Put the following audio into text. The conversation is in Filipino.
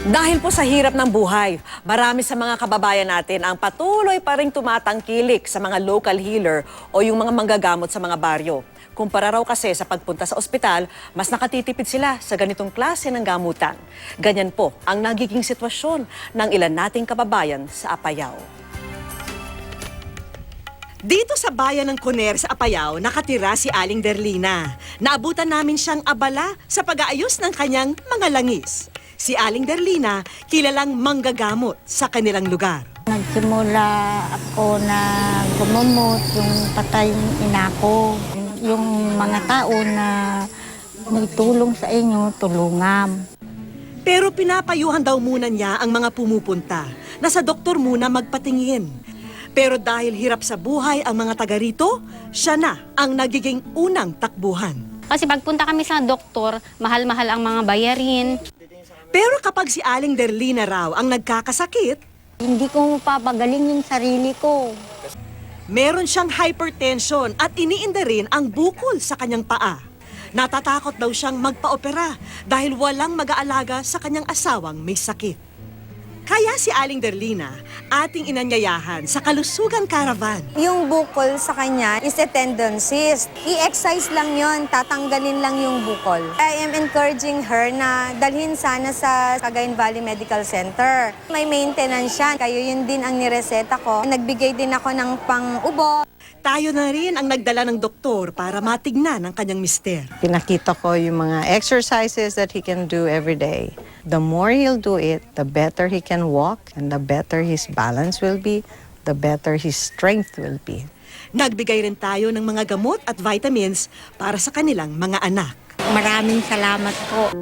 Dahil po sa hirap ng buhay, marami sa mga kababayan natin ang patuloy pa ring tumatangkilik sa mga local healer o yung mga manggagamot sa mga baryo. Kumpara raw kasi sa pagpunta sa ospital, mas nakatitipid sila sa ganitong klase ng gamutan. Ganyan po ang nagiging sitwasyon ng ilan nating kababayan sa Apayao. Dito sa bayan ng Coner sa Apayao, nakatira si Aling Derlina. Naabutan namin siyang abala sa pag-aayos ng kanyang mga langis. Si Aling Derlina, kilalang manggagamot sa kanilang lugar. Nagsimula ako na gumamot yung patay yung ina ko. Yung mga tao na may tulong sa inyo, tulungan. Pero pinapayuhan daw muna niya ang mga pumupunta na sa doktor muna magpatingin. Pero dahil hirap sa buhay ang mga taga rito, siya na ang nagiging unang takbuhan. Kasi pagpunta kami sa doktor, mahal-mahal ang mga bayarin. Pero kapag si Aling Derlina raw ang nagkakasakit, Hindi ko mapapagaling yung sarili ko. meron siyang hypertension at iniinda rin ang bukol sa kanyang paa. Natatakot daw siyang magpa-opera dahil walang mag-aalaga sa kanyang asawang may sakit. Kaya si Aling Derlina, ating inanyayahan sa Kalusugan Caravan. Yung bukol sa kanya is a tendon cyst. I-excise lang yon, tatanggalin lang yung bukol. I am encouraging her na dalhin sana sa Cagayan Valley Medical Center. May maintenance siya, kayo yun din ang nireseta ko. Nagbigay din ako ng pang-ubo. Tayo na rin ang nagdala ng doktor para matignan ang kanyang mister. Pinakita ko yung mga exercises that he can do every day. The more he'll do it, the better he can walk, and the better his balance will be, the better his strength will be. Nagbigay rin tayo ng mga gamot at vitamins para sa kanilang mga anak. Maraming salamat po.